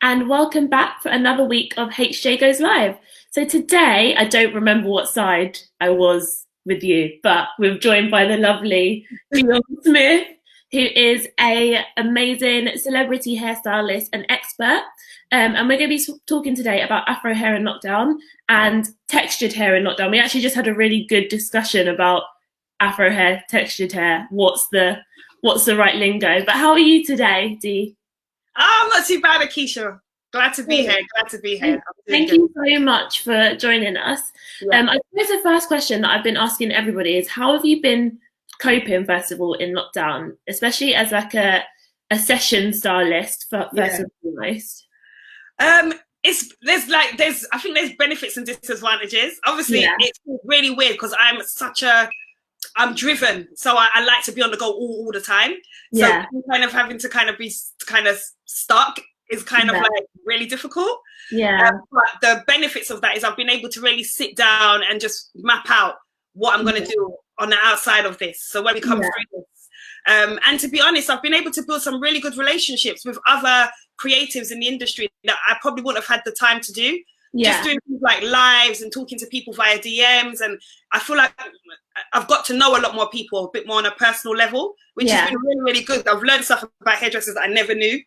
and welcome back for another week of HJ Goes Live. So today, I don't remember what side I was with you, but we're joined by the lovely Dionne Smith, who is a amazing celebrity hairstylist and expert. And we're going to be talking today about Afro hair in lockdown and textured hair in lockdown. We actually just had a really good discussion about Afro hair, textured hair, what's the right lingo. But how are you today, Dee? Oh, I'm not too bad, Akesha. Glad to be here. Glad to be here. Thank you so much for joining us. Yeah. I suppose the first question that I've been asking everybody is, how have you been coping, first of all, in lockdown, especially as like a session stylist, first and foremost? I think there's benefits and disadvantages. Obviously, It's really weird because I'm driven, so I like to be on the go all the time. So kind of having to be stuck is kind of like really difficult. But the benefits of that is I've been able to really sit down and just map out what I'm going to do on the outside of this. So when we come through this, and to be honest, I've been able to build some really good relationships with other creatives in the industry that I probably wouldn't have had the time to do. Just doing things like lives and talking to people via DMs, and I feel like I've got to know a lot more people a bit more on a personal level, which has been really, really good. I've learned stuff about hairdressers that I never knew.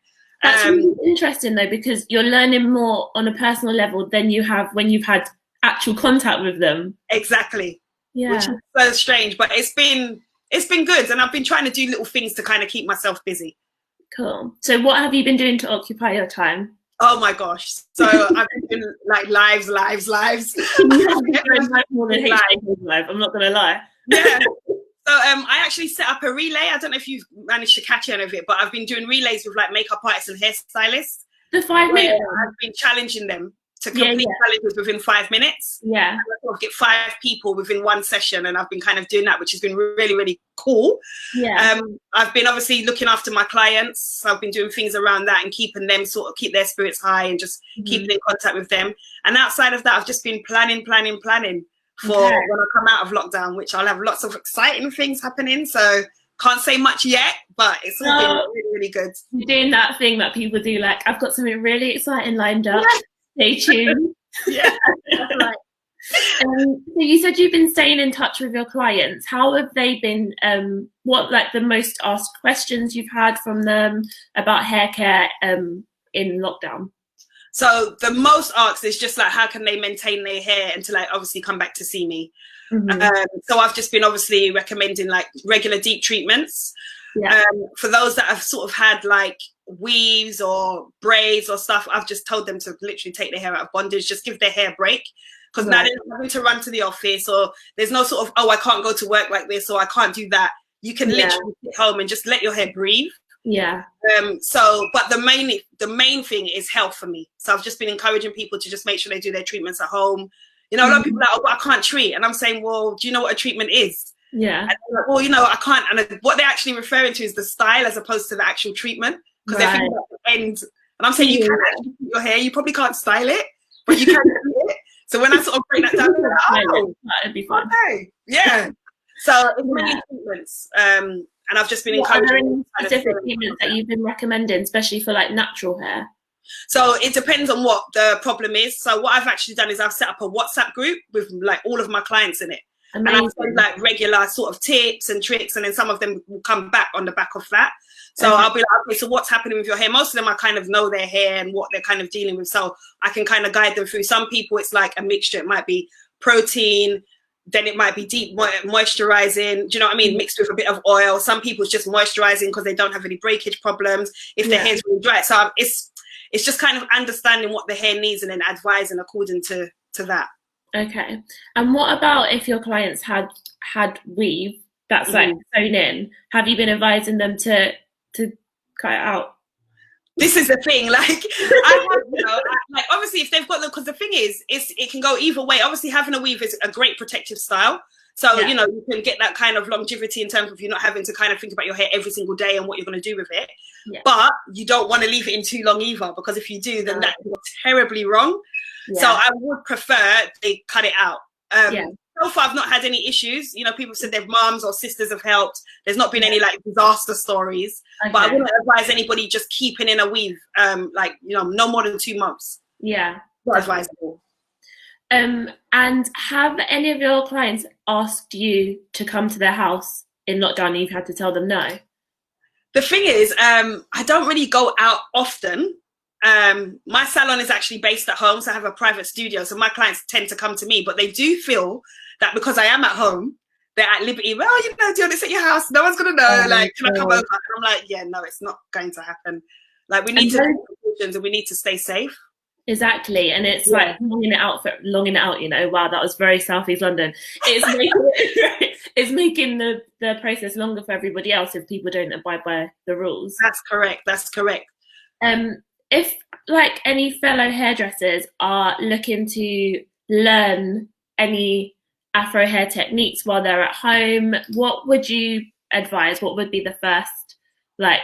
That's really interesting though, because you're learning more on a personal level than you have when you've had actual contact with them. Exactly. Which is so strange, but it's been good, and I've been trying to do little things to kind of keep myself busy. Cool. So what have you been doing to occupy your time? Oh my gosh. So I've been doing like lives. More than live, I'm not gonna lie. Yeah. So I actually set up a relay. I don't know if you've managed to catch any of it, but I've been doing relays with like makeup artists and hairstylists. The 5 minutes. I've been challenging them to complete challenges within 5 minutes. Yeah. I'll get 5 people within one session, and I've been kind of doing that, which has been really, really cool. Yeah. I've been obviously looking after my clients. So I've been doing things around that and keeping them keep their spirits high and just keeping in contact with them. And outside of that, I've just been planning for when I come out of lockdown, which I'll have lots of exciting things happening. So can't say much yet, but it's all been really, really good. You're doing that thing that people do, like, I've got something really exciting lined up. Stay tuned. That's right. So you said you've been staying in touch with your clients. How have they been? What like the most asked questions you've had from them about hair care in lockdown? So the most asked is just like, how can they maintain their hair and to like obviously come back to see me? So I've just been obviously recommending like regular deep treatments. For those that have sort of had like weaves or braids or stuff, I've just told them to literally take their hair out of bondage, just give their hair a break, because now they're not having to run to the office, or there's no sort of, oh, I can't go to work like this, or I can't do that. You can literally sit home and just let your hair breathe. But the main thing is health for me. So I've just been encouraging people to just make sure they do their treatments at home. You know, a lot of people are like, oh, but I can't treat. And I'm saying, well, do you know what a treatment is? And they're like, well, you know, I can't. And what they're actually referring to is the style as opposed to the actual treatment, because they're thinking about the end. And I'm saying, you can actually treat your hair. You probably can't style it, but you can do it. So when I sort of break that down, I'm like, oh, it'd be fun. Okay. Yeah. So it's many treatments. And I've just been encouraging. Are there any specific treatments that you've been recommending, especially for like natural hair? So it depends on what the problem is. So what I've actually done is I've set up a WhatsApp group with like all of my clients in it. Amazing. And I've send like regular sort of tips and tricks, and then some of them will come back on the back of that. So I'll be like, okay, so what's happening with your hair? Most of them I kind of know their hair and what they're kind of dealing with, so I can kind of guide them through. Some people it's like a mixture. It might be protein, then it might be deep moisturizing, do you know what I mean, mixed with a bit of oil. Some people it's just moisturizing because they don't have any breakage problems if their hair's really dry. So it's just kind of understanding what the hair needs and then advising according to that. Okay. And what about if your clients had weave that's like sewn in? Have you been advising them to cut it out? This is the thing, like, I have, you know, like obviously if they've got because the thing is, it can go either way. Obviously having a weave is a great protective style. So, you know, you can get that kind of longevity in terms of you not having to kind of think about your hair every single day and what you're going to do with it. But you don't want to leave it in too long either, because if you do, then that's terribly wrong. So I would prefer they cut it out. so far I've not had any issues. You know, people said their moms or sisters have helped. There's not been any like disaster stories. Okay. But I wouldn't advise anybody just keeping in a weave, like, you know, no more than 2 months. Yeah. Not advisable. And have any of your clients asked you to come to their house in lockdown and you've had to tell them no? The thing is, I don't really go out often. My salon is actually based at home, so I have a private studio. So my clients tend to come to me, but they do feel that because I am at home, they're at liberty. Well, you know, Dionne, it's at your house. No one's going to know. Like, can I come over? And I'm like, yeah, no, it's not going to happen. Like, we need to make decisions and we need to stay safe. Exactly. And it's like longing it out, you know, wow, that was very Southeast London. It's making the process longer for everybody else if people don't abide by the rules. That's correct. If like any fellow hairdressers are looking to learn any Afro hair techniques while they're at home, what would you advise? What would be the first, like,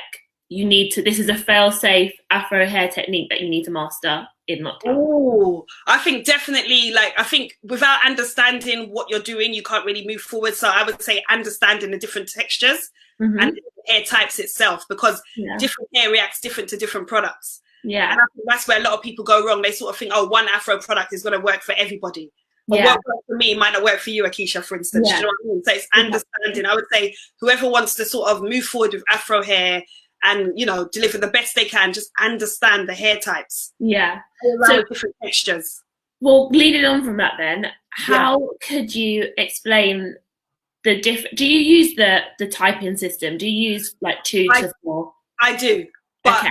this is a fail-safe Afro hair technique that you need to master in lockdown? Oh, I think definitely, like, I think without understanding what you're doing, you can't really move forward. So I would say understanding the different textures and hair types itself, because different hair reacts different to different products. Yeah. And I think that's where a lot of people go wrong. They sort of think, oh, one Afro product is going to work for everybody. But what works for me might not work for you, Akesha, for instance. You know what I mean? So it's understanding. I would say whoever wants to sort of move forward with Afro hair and, you know, deliver the best they can, just understand the hair types. Yeah. So different textures. Well, leading on from that then, how could you explain the different, do you use the typing system? Do you use like 2 to 4? I do. But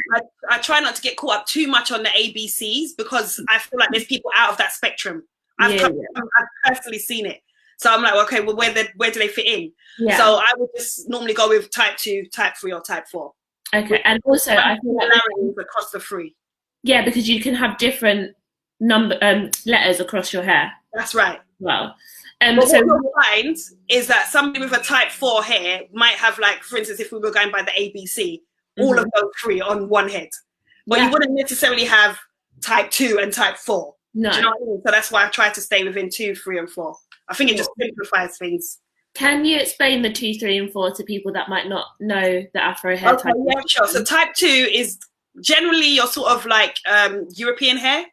I try not to get caught up too much on the ABCs, because I feel like there's people out of that spectrum. I've personally seen it. So I'm like, okay, well, where do they fit in? Yeah. So I would just normally go with type 2, type 3 or type 4. Okay. And also I feel like across the 3. Yeah, because you can have different letters across your hair. That's right. Well, but so what you'll find is that somebody with a type 4 hair might have, like, for instance, if we were going by the ABC, all of those 3 on one head. But you wouldn't necessarily have type 2 and type 4. No. Do you know what I mean? So that's why I try to stay within 2, 3 and 4. I think it just simplifies things. Can you explain the 2, 3 and 4 to people that might not know the Afro hair type? Yeah, sure. So type 2 is generally your sort of like European hair.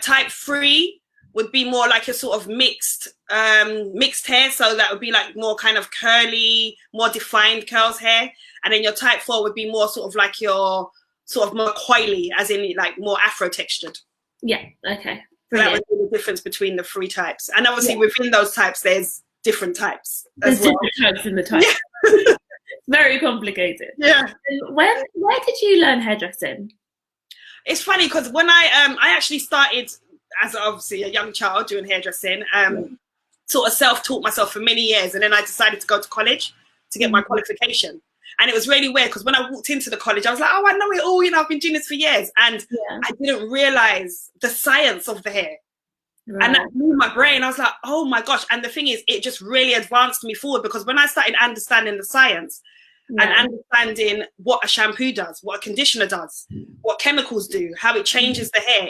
Type 3 would be more like a sort of mixed hair. So that would be like more kind of curly, more defined curls hair. And then your type 4 would be more sort of like your sort of more coily, as in like more Afro textured. Yeah, okay. So that would be the difference between the 3 types. And obviously within those types, there's different types as well. Different types in the types. Yeah. Very complicated. Yeah. And where did you learn hairdressing? It's funny because when I actually started as obviously a young child doing hairdressing, sort of self-taught myself for many years, and then I decided to go to college to get my qualification. And it was really weird because when I walked into the college, I was like, oh, I know it all, you know, I've been doing this for years. And I didn't realize the science of the hair. Right. And that blew my brain. I was like, oh my gosh. And the thing is, it just really advanced me forward, because when I started understanding the science and understanding what a shampoo does, what a conditioner does, what chemicals do, how it changes the hair,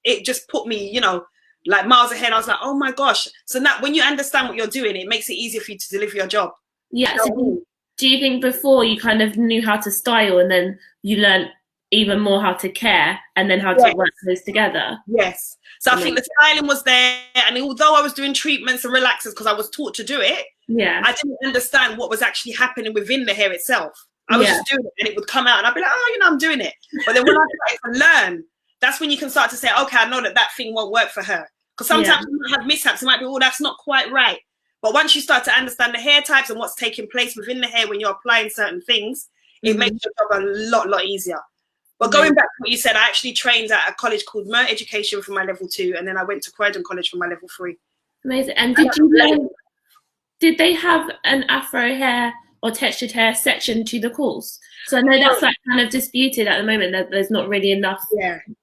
it just put me, you know, like miles ahead. I was like, oh my gosh. So now when you understand what you're doing, it makes it easier for you to deliver your job. Yeah. So do you think before you kind of knew how to style and then you learned even more how to care and then how to work those together? Yes. So I think the styling was there, and although I was doing treatments and relaxers because I was taught to do it, I didn't understand what was actually happening within the hair itself. I was just doing it, and it would come out and I'd be like, oh, you know, I'm doing it. But then when I started to learn, that's when you can start to say, okay, I know that thing won't work for her. Because sometimes you might have mishaps. It might be, oh, that's not quite right. But once you start to understand the hair types and what's taking place within the hair when you're applying certain things, it makes your job a lot easier. But going back to what you said, I actually trained at a college called Mer Education for my level 2, and then I went to Croydon College for my level 3. Amazing. And did they have an Afro hair or textured hair section to the course? So I know that's like kind of disputed at the moment, that there's not really enough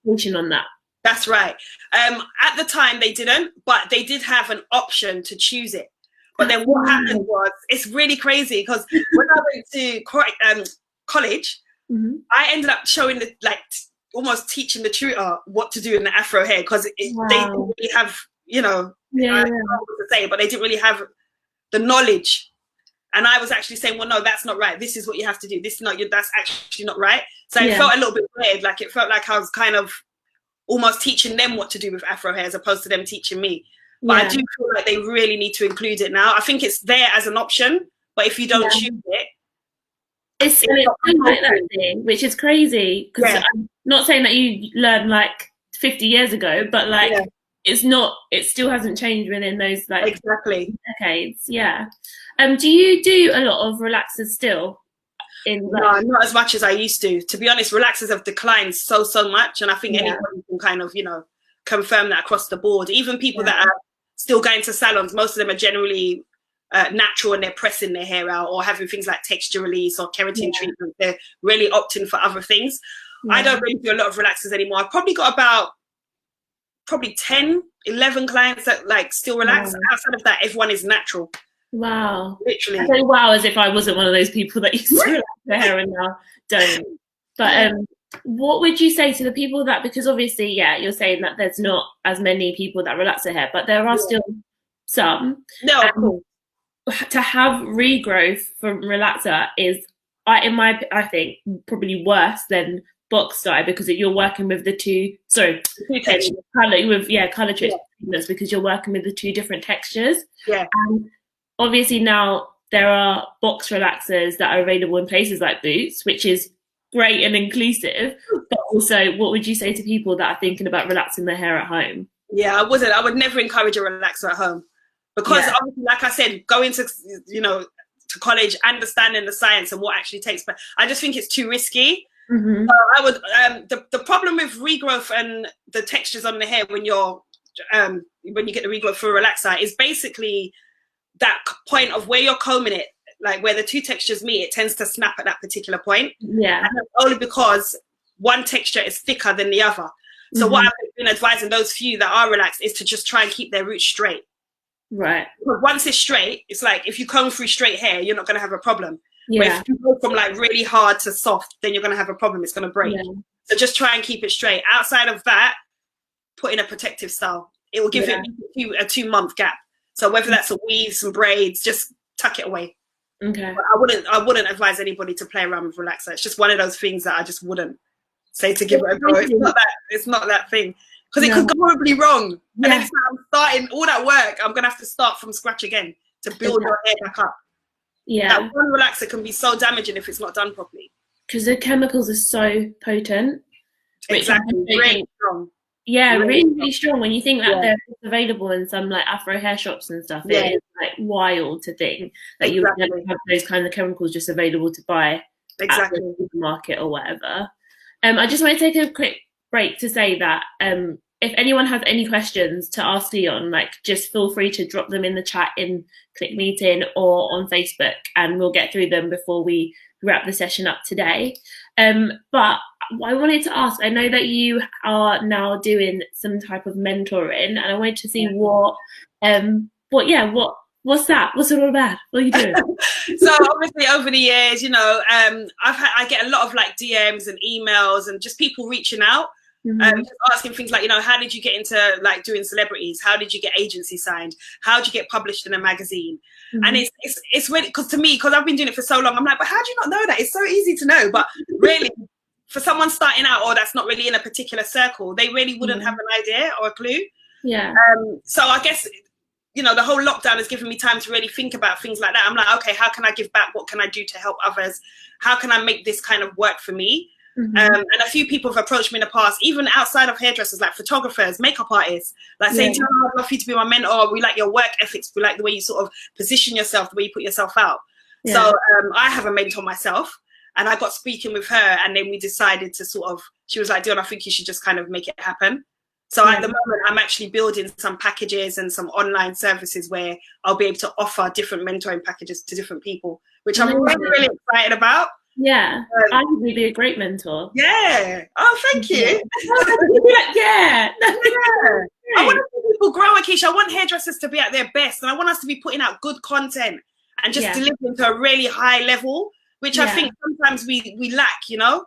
information on that. That's right. At the time they didn't, but they did have an option to choose it. But then what happened was, it's really crazy, because when I went to college, I ended up showing almost teaching the tutor what to do in the Afro hair, because they didn't really have, you know, Yeah. I don't know what to say, but they didn't really have the knowledge. And I was actually saying, well, no, that's not right. This is what you have to do. This is not you. That's actually not right. So it felt a little bit weird. Like it felt like I was kind of almost teaching them what to do with Afro hair as opposed to them teaching me. But I do feel like they really need to include it now. I think it's there as an option, but if you don't choose it, it's like that thing, which is crazy. Because I'm not saying that you learned like 50 years ago, but like it's not. It still hasn't changed within those like decades. Yeah. Do you do a lot of relaxers still? No, not as much as I used to. To be honest, relaxers have declined so much, and I think anybody can kind of, confirm that across the board. Even people that are still going to salons, most of them are generally natural and they're pressing their hair out or having things like texture release or keratin treatment. They're really opting for other things. I don't really do a lot of relaxers anymore. I've probably got about 10, 11 clients that like still relax. Outside of that, everyone is natural. Wow. Literally. I say wow as if I wasn't one of those people that used to relax their hair and now don't. But what would you say to the people that, because obviously, you're saying that there's not as many people that relax their hair, but there are still some. No, of course. To have regrowth from relaxer is, I think, probably worse than box dye because you're working with the color treatments because you're working with the two different textures. Yeah. And obviously now there are box relaxers that are available in places like Boots, which is great and inclusive. But also, what would you say to people that are thinking about relaxing their hair at home? Yeah, I would never encourage a relaxer at home because obviously, like I said, going to to college, understanding the science and what actually takes. But I just think it's too risky. Mm-hmm. So I would. The problem with regrowth and the textures on the hair when you get the regrowth for a relaxer is basically that point of where you're combing it, like where the two textures meet, it tends to snap at that particular point. Yeah. And that's only because one texture is thicker than the other. So what I've been advising those few that are relaxed is to just try and keep their roots straight. Right. But once it's straight, it's like if you comb through straight hair, you're not going to have a problem. Yeah. But if you go from like really hard to soft, then you're going to have a problem. It's going to break. Yeah. So just try and keep it straight. Outside of that, put in a protective style. It will give it a 2-month gap. So whether that's a weave, some braids, just tuck it away. Okay. But I wouldn't advise anybody to play around with relaxer. It's just one of those things that I just wouldn't say to give it a go. It's not that thing. Because it could go horribly wrong. And then I'm starting all that work, I'm gonna have to start from scratch again to build your hair back up. Yeah. That one relaxer can be so damaging if it's not done properly. Because the chemicals are so potent. Exactly. Really strong. Yeah, really strong. When you think that they're available in some like Afro hair shops and stuff, it is like wild to think that you would never have those kinds of chemicals just available to buy at the supermarket or whatever. I just want to take a quick break to say that if anyone has any questions to ask Dionne, like just feel free to drop them in the chat in Click Meeting or on Facebook, and we'll get through them before we wrap the session up today. But I wanted to ask, I know that you are now doing some type of mentoring, and I wanted to see what's that? What's it all about? What are you doing? So obviously over the years, I get a lot of like DMs and emails and just people reaching out, just asking things like, how did you get into like doing celebrities? How did you get agency signed? How did you get published in a magazine? And it's really, because to me, because I've been doing it for so long, I'm like, but how do you not know that? It's so easy to know, but really, for someone starting out or that's not really in a particular circle, they really wouldn't have an idea or a clue. Yeah. So I guess, the whole lockdown has given me time to really think about things like that. I'm like, okay, how can I give back? What can I do to help others? How can I make this kind of work for me? And a few people have approached me in the past, even outside of hairdressers, like photographers, makeup artists, like saying, I'd love you to be my mentor. We like your work ethics. We like the way you sort of position yourself, the way you put yourself out. Yeah. So I have a mentor myself. And I got speaking with her, and then we decided to she was like, Dionne, I think you should just kind of make it happen. So at the moment, I'm actually building some packages and some online services where I'll be able to offer different mentoring packages to different people, which I'm really, really excited about. Yeah, I think you'd be a great mentor. Yeah. Oh, thank you. Yeah. I want to see people grow, Akesha. I want hairdressers to be at their best, and I want us to be putting out good content and just delivering to a really high level, which I think sometimes we lack, Yeah.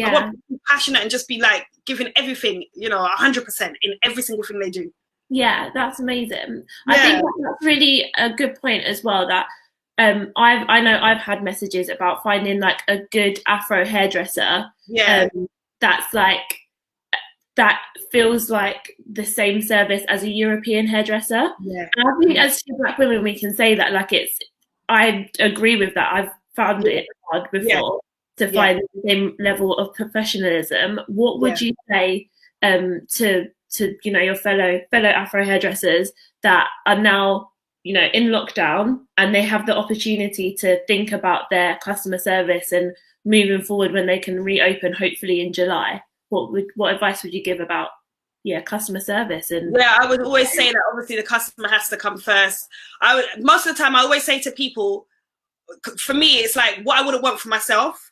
I want people to be passionate and just be like giving everything, 100% in every single thing they do. Yeah, that's amazing. I Yeah, think that's really a good point as well. That I know I've had messages about finding like a good Afro hairdresser. yeah, Um, that's like that feels like the same service as a European hairdresser. yeah, And I think yeah, as two Black women, we can say that like it's. I agree with that. I've found yeah, it hard yeah, before to yeah, find the same level of professionalism. What yeah. would you say to your fellow Afro hairdressers that are now in lockdown and they have the opportunity to think about their customer service and moving forward when they can reopen hopefully in July? What advice would you give about customer service? And Yeah, I would always say that obviously the customer has to come first. Most of the time I always say to people, for me, it's like what I wouldn't want for myself.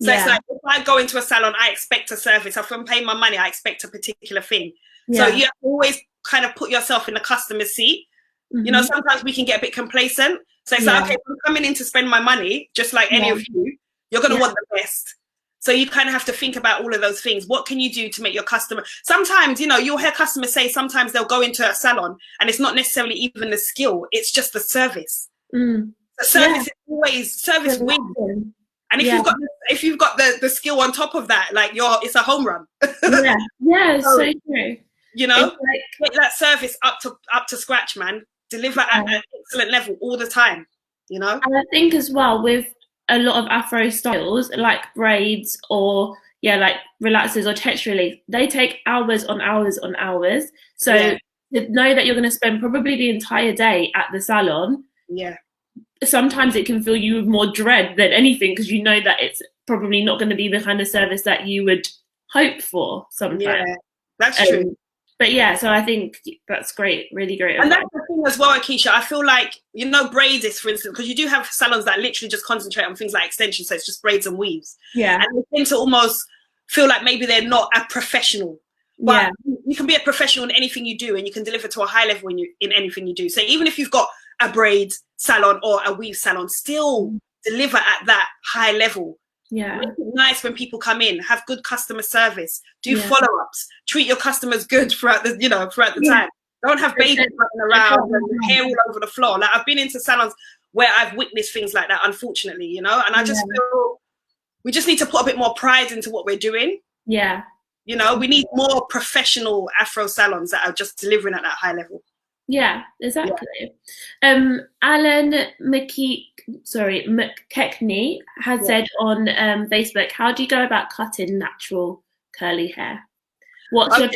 So it's yeah, like if I go into a salon, I expect a service. If I'm paying my money, I expect a particular thing. So yeah, you always kind of put yourself in the customer's seat. hmm, Sometimes we can get a bit complacent. So it's like, yeah, okay, if I'm coming in to spend my money, just like any yeah, of you, you're going to yeah, want the best. So you kind of have to think about all of those things. What can you do to make your customer? Sometimes, you'll hear customers say sometimes they'll go into a salon and it's not necessarily even the skill. It's just the service. mm, The yeah, service is always service wins. And if yeah, you've got the skill on top of that, like it's a home run. yeah, yeah. It's So, so true. you It's know, like, get that service up to scratch, man. Deliver at yeah. an excellent level all the time. You know. And I think as well with a lot of Afro styles, like braids or like relaxers or texture relief, they take hours on hours on hours. So Yeah, to know that you're going to spend probably the entire day at the salon, yeah, sometimes it can fill you with more dread than anything because you know that it's probably not going to be the kind of service that you would hope for sometimes. yeah. That's true. But yeah, so I think that's great, really great And advice. that's the thing as well, Akesha. I feel like, braids, for instance, because you do have salons that literally just concentrate on things like extensions. So it's just braids and weaves. Yeah, And they tend to almost feel like maybe they're not a professional. But yeah, you can be a professional in anything you do and you can deliver to a high level in anything you do. So even if you've got a braid salon or a weave salon, still deliver at that high level. yeah, Make it nice when people come in, have good customer service, do yeah. follow-ups, treat your customers good throughout the time. Don't have babies running around and hair all over the floor. Like I've been into salons where I've witnessed things like that, unfortunately, and I just feel we just need to put a bit more pride into what we're doing. Yeah. We need more professional Afro salons that are just delivering at that high level. Yeah, exactly. Alan McKechnie has said on Facebook, how do you go about cutting natural curly hair? What's your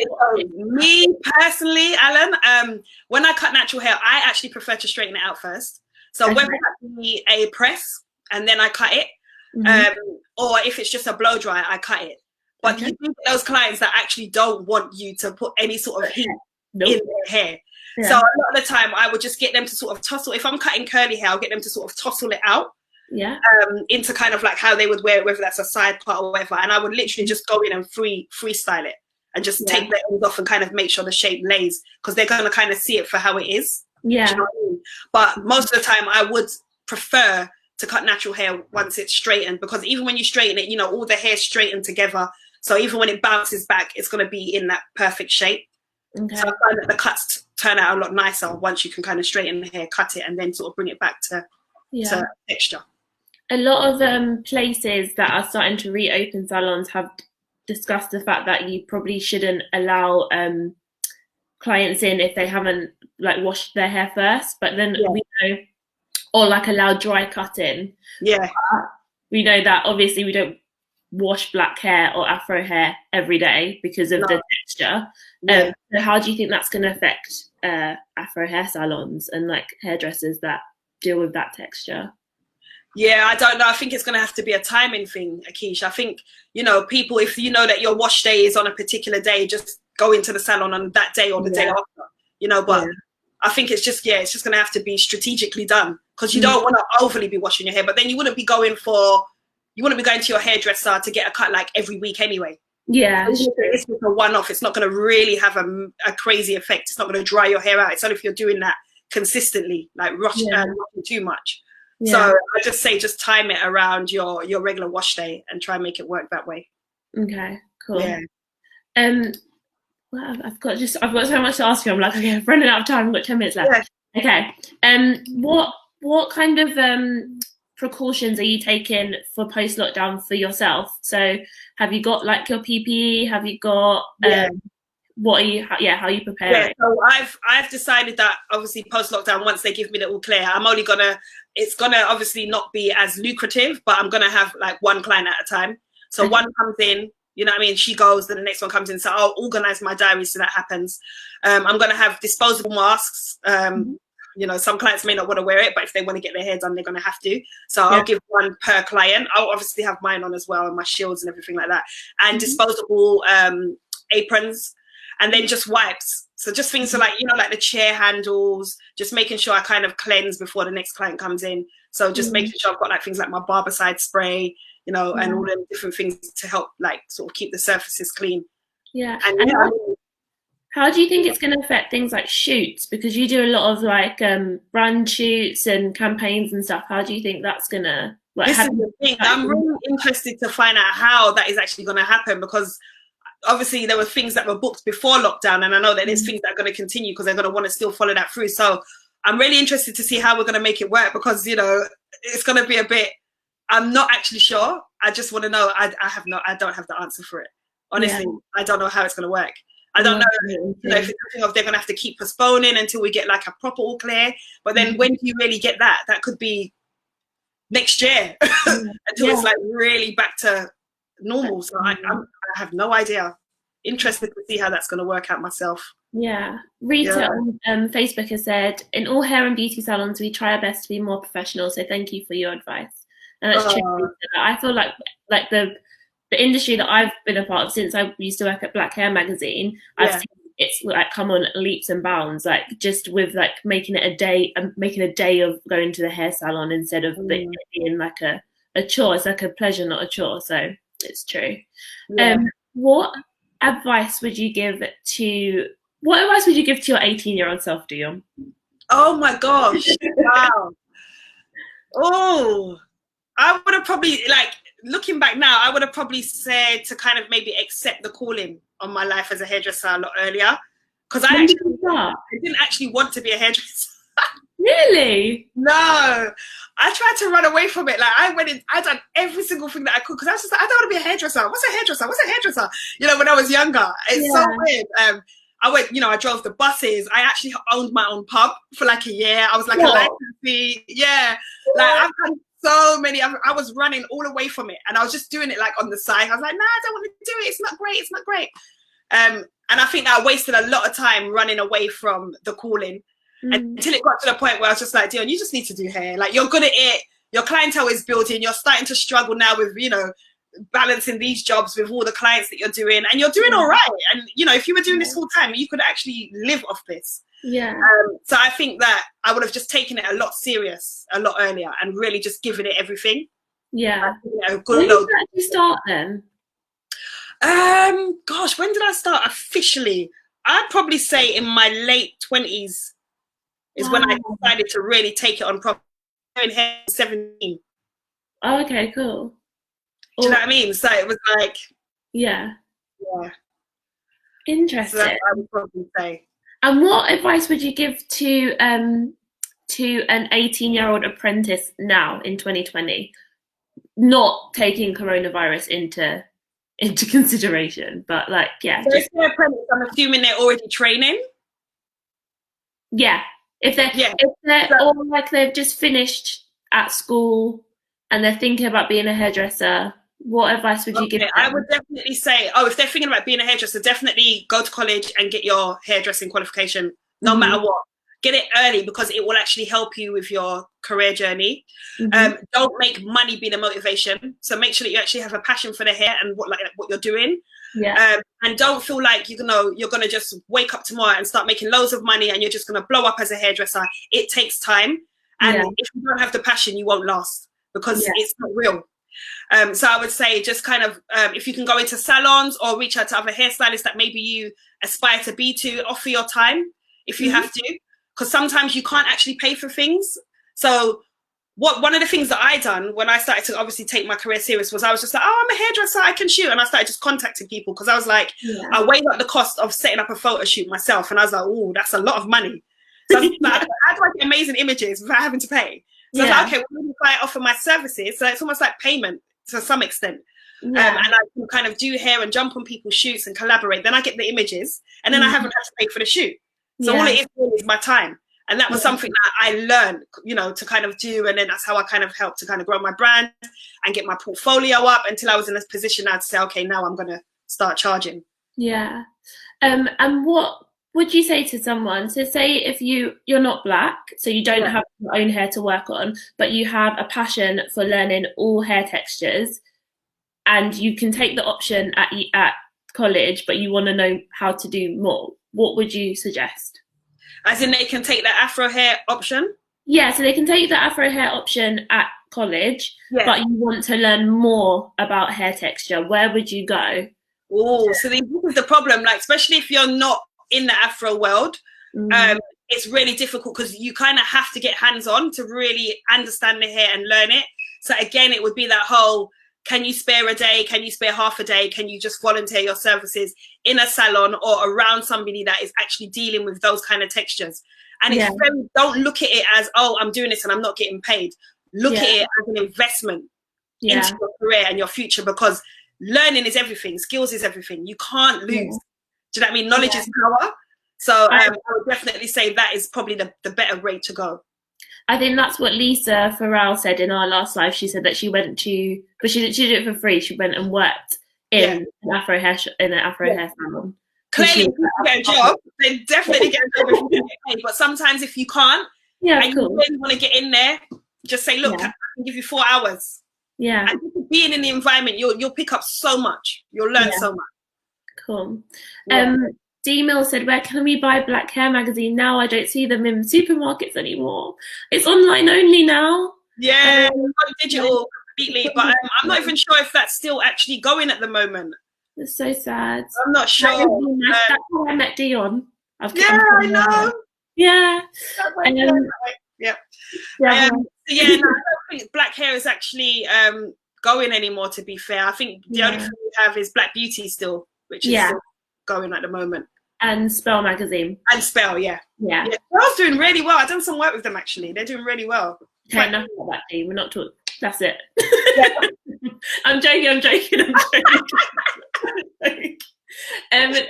me personally, Alan, when I cut natural hair, I actually prefer to straighten it out first. So whether that be a press and then I cut it, or if it's just a blow dry, I cut it. But you do get those clients that actually don't want you to put any sort of heat in their hair. Yeah. So a lot of the time I would just get them to sort of tussle. If I'm cutting curly hair, I'll get them to sort of tussle it out. Yeah. Into kind of like how they would wear it, whether that's a side part or whatever. And I would literally just go in and freestyle it and just take the ends off and kind of make sure the shape lays, because they're going to kind of see it for how it is. Yeah. Do you know what I mean? But most of the time I would prefer to cut natural hair once it's straightened, because even when you straighten it, all the hair's straightened together. So even when it bounces back, it's going to be in that perfect shape. Okay. So I find that the cuts turn out a lot nicer once you can kind of straighten the hair, cut it, and then sort of bring it back to texture. A lot of places that are starting to reopen salons have discussed the fact that you probably shouldn't allow clients in if they haven't like washed their hair first. But then we know, or like allow dry cutting. Yeah, we know that obviously we don't wash black hair or Afro hair every day because of the texture. So how do you think that's going to affect Afro hair salons and like hairdressers that deal with that texture? Yeah, I don't know. I think it's going to have to be a timing thing, Akesha. I think, people, if you know that your wash day is on a particular day, just go into the salon on that day or the day after, but I think it's just going to have to be strategically done, because you don't want to overly be washing your hair, but then you wouldn't be going to your hairdresser to get a cut like every week anyway. Yeah. So it's just a one-off. It's not going to really have a crazy effect. It's not going to dry your hair out. It's only if you're doing that consistently, like rushing too much. Yeah. So I just say just time it around your regular wash day and try and make it work that way. Okay, cool. Yeah. Well, I've got so much to ask you. I'm like, okay, I'm running out of time. I've got 10 minutes left. Yeah. Okay. What kind of precautions are you taking for post lockdown for yourself? So have you got like your PPE? Have you got what are you? How are you preparing? Yeah, so I've decided that obviously post lockdown, once they give me the all clear, it's gonna obviously not be as lucrative, but I'm gonna have like one client at a time. So one comes in, you know what I mean? She goes, then the next one comes in. So I'll organize my diary so that happens. I'm going to have disposable masks. You know, some clients may not want to wear it, but if they want to get their hair done, they're going to have to. So I'll give one per client. I'll obviously have mine on as well, and my shields and everything like that. And disposable aprons, and then just wipes. So just things like, you know, like the chair handles, just making sure I kind of cleanse before the next client comes in. So just making sure I've got like things like my Barbicide spray, you know, and all them different things to help like sort of keep the surfaces clean. Yeah. And how do you think it's going to affect things like shoots? Because you do a lot of like brand shoots and campaigns and stuff. How do you think that's going to work? This is the thing. I'm really interested to find out how that is actually going to happen, because obviously there were things that were booked before lockdown, and I know that there's things that are going to continue because they're going to want to still follow that through. So I'm really interested to see how we're going to make it work, because, you know, it's going to be a bit, I'm not actually sure. I just want to know. I don't have the answer for it. Honestly, I don't know how it's going to work. I don't know, you know, if it's something of they're going to have to keep postponing until we get like a proper all clear. But then when do you really get that? That could be next year until it's like really back to normal. So I have no idea. Interested to see how that's going to work out myself. Yeah. Rita on Facebook has said, in all hair and beauty salons, we try our best to be more professional. So thank you for your advice. And that's true. I feel like the industry that I've been a part of since I used to work at Black Hair magazine, I've seen it's like come on leaps and bounds, like just with like making it a day of going to the hair salon instead of it being like a chore. It's like a pleasure, not a chore. So it's true. What advice would you give to your 18-year-old self, Dionne? Oh my gosh. Wow. Oh, I would have probably, like, looking back now, I would have probably said to kind of maybe accept the calling on my life as a hairdresser a lot earlier. Because I didn't actually want to be a hairdresser. Really? No. I tried to run away from it. Like, I done every single thing that I could, because I was just like, I don't want to be a hairdresser. What's a hairdresser? What's a hairdresser? You know, when I was younger. It's so weird. I went, you know, I drove the buses. I actually owned my own pub for like a year. I was like a licensee. Yeah. Like, I've done so many. I was running all away from it, and I was just doing it like on the side. I was like, nah, I don't want to do it. It's not great. It's not great. And I think that I wasted a lot of time running away from the calling until it got to the point where I was just like, Dionne, you just need to do hair. Like, you're good at it. Your clientele is building. You're starting to struggle now with, you know, balancing these jobs with all the clients that you're doing, and you're doing all right. And, you know, if you were doing this full time, you could actually live off this. So I think that I would have just taken it a lot earlier and really just given it everything. Good. When did you actually start then? Gosh, when did I start officially? I'd probably say in my late 20s is when I decided to really take it on proper. In hair 17. Oh, okay, cool. Do you know what I mean? So it was like, interesting. So that's what I would probably say. And what advice would you give to an 18-year-old apprentice now in 2020, not taking coronavirus into consideration, but like, so if they're apprentice, I'm assuming they're already training. If they're or like they've just finished at school and they're thinking about being a hairdresser, what advice would you give them? I would definitely say, if they're thinking about being a hairdresser, definitely go to college and get your hairdressing qualification, no matter what. Get it early, because it will actually help you with your career journey. Don't make money be the motivation. So make sure that you actually have a passion for the hair and what you're doing. And don't feel like you're gonna just wake up tomorrow and start making loads of money and you're just gonna blow up as a hairdresser. It takes time, and if you don't have the passion, you won't last, because it's not real. So I would say just kind of if you can go into salons or reach out to other hairstylists that maybe you aspire to be, to offer your time if you have to, because sometimes you can't actually pay for things. So one of the things that I done when I started to obviously take my career serious was I was just like, oh, I'm a hairdresser, I can shoot. And I started just contacting people because I was like, I weighed up the cost of setting up a photo shoot myself. And I was like, oh, that's a lot of money. So I was like, how do I get amazing images without having to pay? So I was like, okay, well, if I offer my services, so it's almost like payment to some extent. And I can kind of do hair and jump on people's shoots and collaborate. Then I get the images and then I haven't had to pay for the shoot. So all it is my time. And that was something that I learned, you know, to kind of do. And then that's how I kind of helped to kind of grow my brand and get my portfolio up until I was in a position now to say, okay, now I'm going to start charging. Yeah. And what would you say to someone? So say if you're not Black, so you don't have your own hair to work on, but you have a passion for learning all hair textures, and you can take the option at college, but you want to know how to do more, what would you suggest? As in they can take the Afro hair option? Yeah, so they can take the Afro hair option at college, but you want to learn more about hair texture. Where would you go? Oh, so this is the problem, like, especially if you're not in the Afro world, it's really difficult because you kind of have to get hands-on to really understand the hair and learn it. So again, it would be that whole, can you spare a day? Can you spare half a day? Can you just volunteer your services in a salon or around somebody that is actually dealing with those kind of textures? And it's very, don't look at it as, oh, I'm doing this and I'm not getting paid. Look at it as an investment into your career and your future, because learning is everything. Skills is everything. You can't lose. Do you know what I mean? Knowledge is power. So I would definitely say that is probably the better rate to go. I think that's what Lisa Farrell said in our last live. She said that she went to, but she did it for free. She went and worked in an Afro hair hair salon. Clearly, if you get a job, then definitely get a job if you get paid. But sometimes if you can't, and you really want to get in there, just say, look, I can give you 4 hours. Yeah. And being in the environment, you'll pick up so much. You'll learn so much. Cool. D-Mill said, where can we buy Black Hair magazine now? I don't see them in supermarkets anymore. It's online only now. Yeah, digital completely. But I'm not even sure if that's still actually going at the moment. It's so sad. I'm not sure. That's how I met Dionne. I know. Yeah. I don't think Black hair is actually going anymore, to be fair. I think the only thing we have is Black Beauty still, which is still going at the moment. And Spell magazine. And Spell, yeah. Spell's doing really well. I've done some work with them, actually. They're doing really well. Okay, nothing about that team. We're not talking. That's it. I'm joking.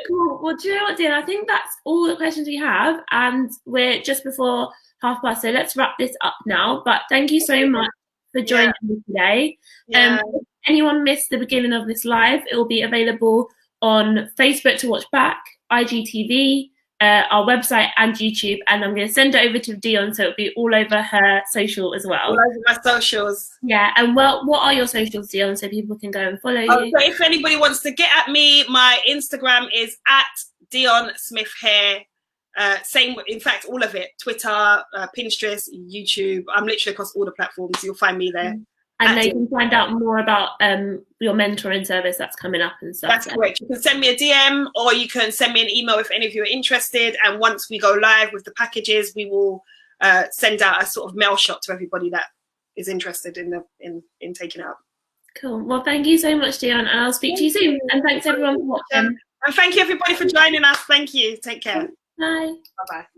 Cool. Well, do you know what, Dean? I think that's all the questions we have, and we're just before 12:30, so let's wrap this up now. But thank you so much for joining me today. If anyone missed the beginning of this live, it will be available on Facebook to watch back, IGTV, our website and YouTube, and I'm going to send it over to Dionne so it'll be all over her social as well. All over my socials. Yeah, and what are your socials, Dionne, so people can go and follow you? So if anybody wants to get at me, my Instagram is at Dionne Smith Hair. Same, in fact, all of it: Twitter, Pinterest, YouTube. I'm literally across all the platforms. You'll find me there. And they can find out more about your mentoring service that's coming up and stuff. That's correct. You can send me a DM or you can send me an email if any of you are interested. And once we go live with the packages, we will send out a sort of mail shot to everybody that is interested in taking it up. Cool. Well, thank you so much, Dionne, and I'll speak to you soon. And thanks everyone for watching. And thank you everybody for joining us. Thank you. Take care. Bye. Bye-bye.